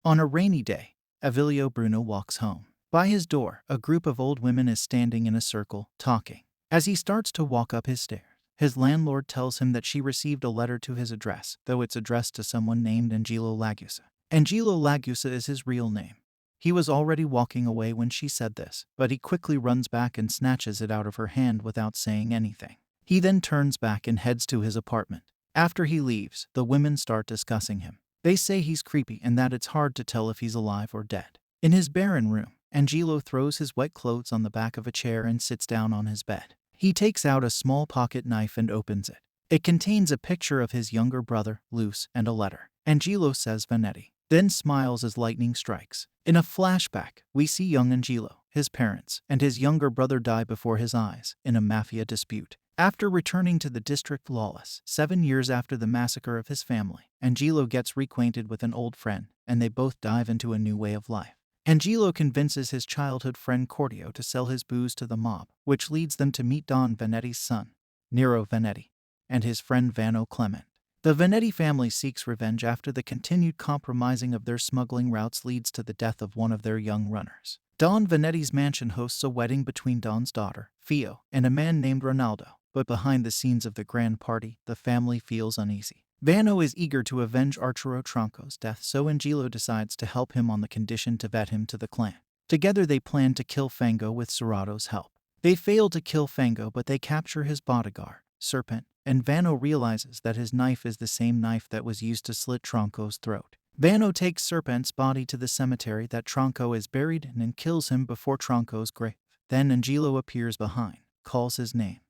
On a rainy day, Avilio Bruno walks home. By his door, a group of old women is standing in a circle, talking. As he starts to walk up his stairs, his landlord tells him that she received a letter to his address, though it's addressed to someone named Angelo Lagusa. Angelo Lagusa is his real name. He was already walking away when she said this, but he quickly runs back and snatches it out of her hand without saying anything. He then turns back and heads to his apartment. After he leaves, the women start discussing him. They say he's creepy and that it's hard to tell if he's alive or dead. In his barren room, Angelo throws his wet clothes on the back of a chair and sits down on his bed. He takes out a small pocket knife and opens it. It contains a picture of his younger brother, Luce, and a letter. Angelo says Vanetti, then smiles as lightning strikes. In a flashback, we see young Angelo, his parents, and his younger brother die before his eyes in a Mafia dispute. After returning to the district lawless, 7 years after the massacre of his family, Angelo gets reacquainted with an old friend, and they both dive into a new way of life. Angelo convinces his childhood friend Cordio to sell his booze to the mob, which leads them to meet Don Vanetti's son, Nero Vanetti, and his friend Vano Clement. The Vanetti family seeks revenge after the continued compromising of their smuggling routes leads to the death of one of their young runners. Don Vanetti's mansion hosts a wedding between Don's daughter, Fio, and a man named Ronaldo, but behind the scenes of the grand party, the family feels uneasy. Vano is eager to avenge Arturo Tronco's death, so Angelo decides to help him on the condition to vet him to the clan. Together they plan to kill Fango with Serrato's help. They fail to kill Fango, but they capture his bodyguard, Serpent, and Vano realizes that his knife is the same knife that was used to slit Tronco's throat. Vano takes Serpent's body to the cemetery that Tronco is buried in and kills him before Tronco's grave. Then Angelo appears behind, calls his name,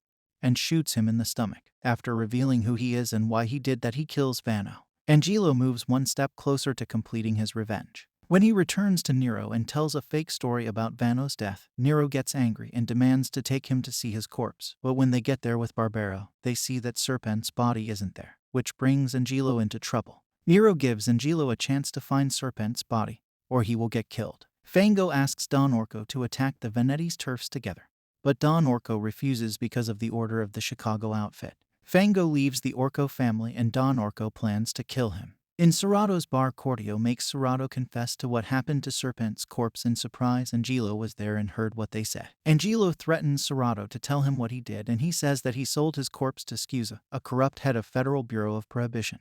and shoots him in the stomach. After revealing who he is and why he did that, he kills Vano. Angelo moves one step closer to completing his revenge. When he returns to Nero and tells a fake story about Vano's death, Nero gets angry and demands to take him to see his corpse. But when they get there with Barbero, they see that Serpent's body isn't there, which brings Angelo into trouble. Nero gives Angelo a chance to find Serpent's body, or he will get killed. Fango asks Don Orco to attack the Vanetti's turfs together, but Don Orco refuses because of the order of the Chicago outfit. Fango leaves the Orco family and Don Orco plans to kill him. In Serrato's bar, Cordio makes Serrato confess to what happened to Serpent's corpse in surprise. Angelo was there and heard what they said. Angelo threatens Serrato to tell him what he did, and he says that he sold his corpse to Scusa, a corrupt head of Federal Bureau of Prohibition.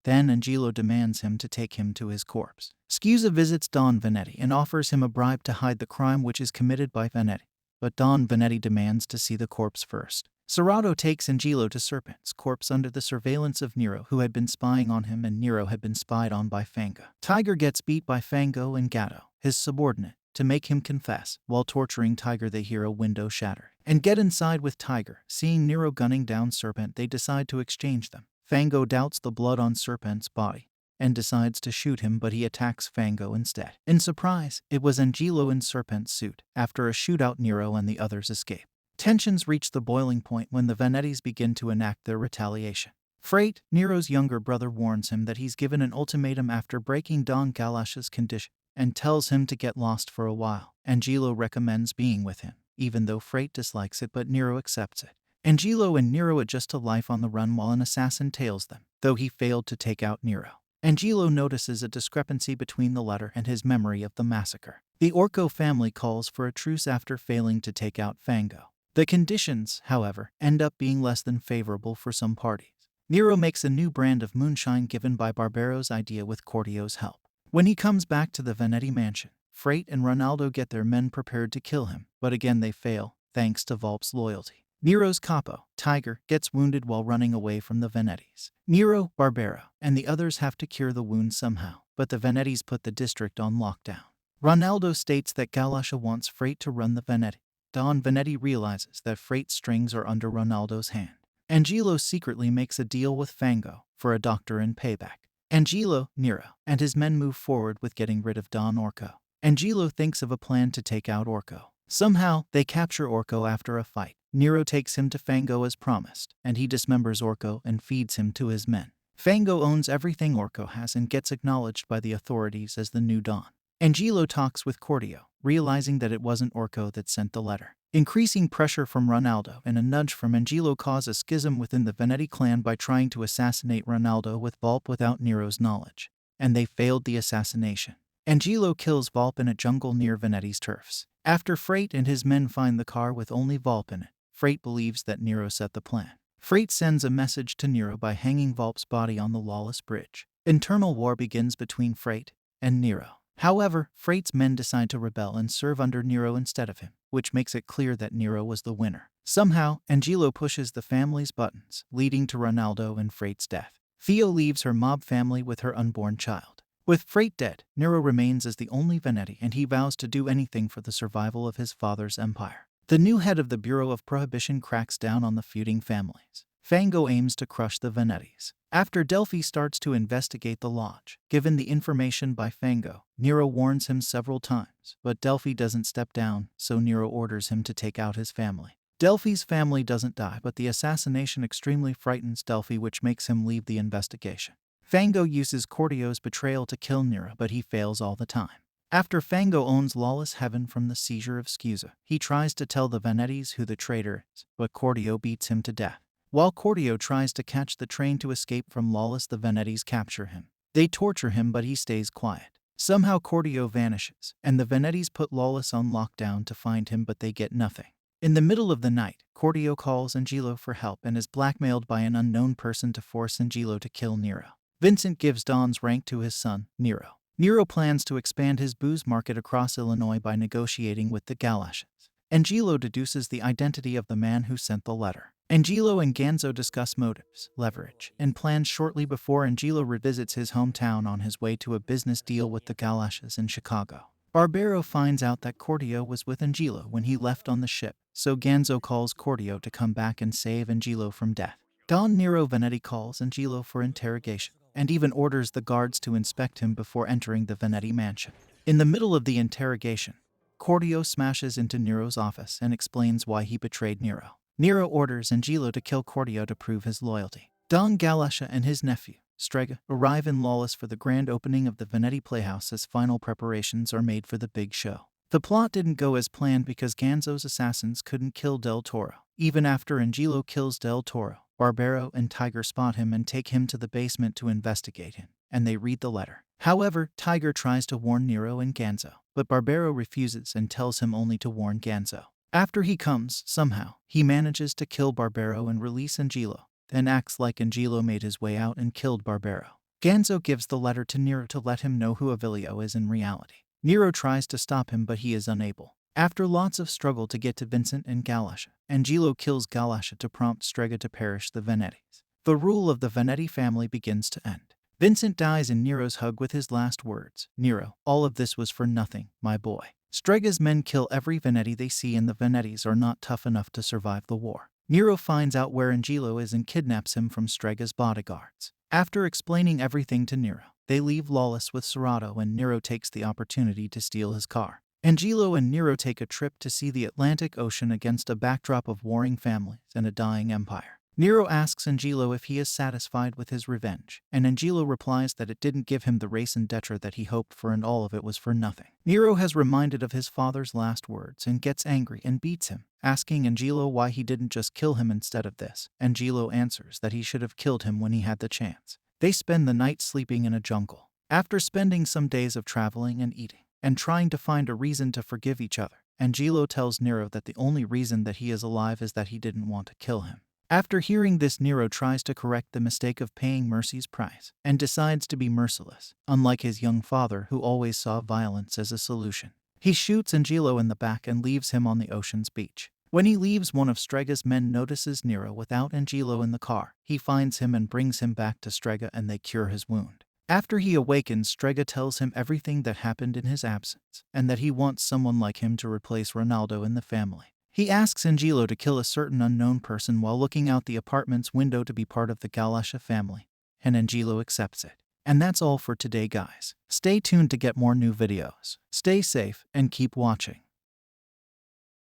Then Angelo demands him to take him to his corpse. Scusa visits Don Vanetti and offers him a bribe to hide the crime which is committed by Vanetti, but Don Vanetti demands to see the corpse first. Serrato takes Angelo to Serpent's corpse under the surveillance of Nero, who had been spying on him, and Nero had been spied on by Fango. Tiger gets beat by Fango and Gatto, his subordinate, to make him confess. While torturing Tiger, they hear a window shatter and get inside with Tiger. Seeing Nero gunning down Serpent, they decide to exchange them. Fango doubts the blood on Serpent's body and decides to shoot him, but he attacks Fango instead. In surprise, it was Angelo in Serpent's suit. After a shootout, Nero and the others escape. Tensions reach the boiling point when the Vanettis begin to enact their retaliation. Freight, Nero's younger brother, warns him that he's given an ultimatum after breaking Don Galash's condition and tells him to get lost for a while. Angelo recommends being with him, even though Freight dislikes it, but Nero accepts it. Angelo and Nero adjust to life on the run while an assassin tails them, though he failed to take out Nero. Angelo notices a discrepancy between the letter and his memory of the massacre. The Orco family calls for a truce after failing to take out Fango. The conditions, however, end up being less than favorable for some parties. Nero makes a new brand of moonshine given by Barbero's idea with Cordio's help. When he comes back to the Vanetti mansion, Freight and Ronaldo get their men prepared to kill him, but again they fail, thanks to Volp's loyalty. Nero's capo, Tiger, gets wounded while running away from the Vanettis. Nero, Barbero, and the others have to cure the wound somehow, but the Vanettis put the district on lockdown. Ronaldo states that Galasha wants Freight to run the Vanetti. Don Vanetti realizes that Freight's strings are under Ronaldo's hand. Angelo secretly makes a deal with Fango for a doctor in payback. Angelo, Nero, and his men move forward with getting rid of Don Orco. Angelo thinks of a plan to take out Orco. Somehow, they capture Orco after a fight. Nero takes him to Fango as promised, and he dismembers Orco and feeds him to his men. Fango owns everything Orco has and gets acknowledged by the authorities as the new Don. Angelo talks with Cordio, realizing that it wasn't Orco that sent the letter. Increasing pressure from Ronaldo and a nudge from Angelo cause a schism within the Vanetti clan by trying to assassinate Ronaldo with Volp without Nero's knowledge, and they failed the assassination. Angelo kills Volpe in a jungle near Venetti's turfs. After Freight and his men find the car with only Volpe in it, Freight believes that Nero set the plan. Freight sends a message to Nero by hanging Volpe's body on the Lawless Bridge. Internal war begins between Freight and Nero. However, Freight's men decide to rebel and serve under Nero instead of him, which makes it clear that Nero was the winner. Somehow, Angelo pushes the family's buttons, leading to Ronaldo and Freight's death. Theo leaves her mob family with her unborn child. With Freight dead, Nero remains as the only Venetti, and he vows to do anything for the survival of his father's empire. The new head of the Bureau of Prohibition cracks down on the feuding families. Fango aims to crush the Venettis. After Delphi starts to investigate the lodge, given the information by Fango, Nero warns him several times, but Delphi doesn't step down, so Nero orders him to take out his family. Delphi's family doesn't die, but the assassination extremely frightens Delphi, which makes him leave the investigation. Fango uses Cortio's betrayal to kill Nero, but he fails all the time. After Fango owns Lawless Heaven from the seizure of Scusa, he tries to tell the Venettis who the traitor is, but Cortio beats him to death. While Cortio tries to catch the train to escape from Lawless, the Venettis capture him. They torture him, but he stays quiet. Somehow Cortio vanishes, and the Venettis put Lawless on lockdown to find him, but they get nothing. In the middle of the night, Cortio calls Angelo for help and is blackmailed by an unknown person to force Angelo to kill Nero. Vincent gives Don's rank to his son, Nero. Nero plans to expand his booze market across Illinois by negotiating with the Galatians. Angelo deduces the identity of the man who sent the letter. Angelo and Ganzo discuss motives, leverage, and plans shortly before Angelo revisits his hometown on his way to a business deal with the Galatians in Chicago. Barbero finds out that Cortio was with Angelo when he left on the ship, so Ganzo calls Cortio to come back and save Angelo from death. Don Nero Venetti calls Angelo for interrogation, and even orders the guards to inspect him before entering the Venetti mansion. In the middle of the interrogation, Cortio smashes into Nero's office and explains why he betrayed Nero. Nero orders Angelo to kill Cortio to prove his loyalty. Don Galasha and his nephew, Strega, arrive in Lawless for the grand opening of the Venetti Playhouse as final preparations are made for the big show. The plot didn't go as planned because Ganzo's assassins couldn't kill Del Toro. Even after Angelo kills Del Toro, Barbero and Tiger spot him and take him to the basement to investigate him, and they read the letter. However, Tiger tries to warn Nero and Ganzo, but Barbero refuses and tells him only to warn Ganzo. After he comes, somehow, he manages to kill Barbero and release Angelo, then acts like Angelo made his way out and killed Barbero. Ganzo gives the letter to Nero to let him know who Avilio is in reality. Nero tries to stop him, but he is unable. After lots of struggle to get to Vincent and Galasha, Angelo kills Galasha to prompt Strega to perish the Venettis. The rule of the Venetti family begins to end. Vincent dies in Nero's hug with his last words, "Nero, all of this was for nothing, my boy." Strega's men kill every Venetti they see, and the Venettis are not tough enough to survive the war. Nero finds out where Angelo is and kidnaps him from Strega's bodyguards. After explaining everything to Nero, they leave Lawless with Serrato, and Nero takes the opportunity to steal his car. Angelo and Nero take a trip to see the Atlantic Ocean against a backdrop of warring families and a dying empire. Nero asks Angelo if he is satisfied with his revenge, and Angelo replies that it didn't give him the race and detra that he hoped for, and all of it was for nothing. Nero has reminded of his father's last words and gets angry and beats him, asking Angelo why he didn't just kill him instead of this. Angelo answers that he should have killed him when he had the chance. They spend the night sleeping in a jungle. After spending some days of traveling and eating, and trying to find a reason to forgive each other, Angelo tells Nero that the only reason that he is alive is that he didn't want to kill him. After hearing this, Nero tries to correct the mistake of paying Mercy's price, and decides to be merciless, unlike his young father who always saw violence as a solution. He shoots Angelo in the back and leaves him on the ocean's beach. When he leaves, one of Strega's men notices Nero without Angelo in the car. He finds him and brings him back to Strega, and they cure his wound. After he awakens, Strega tells him everything that happened in his absence, and that he wants someone like him to replace Ronaldo in the family. He asks Angelo to kill a certain unknown person while looking out the apartment's window to be part of the Galasha family, and Angelo accepts it. And that's all for today, guys. Stay tuned to get more new videos. Stay safe and keep watching.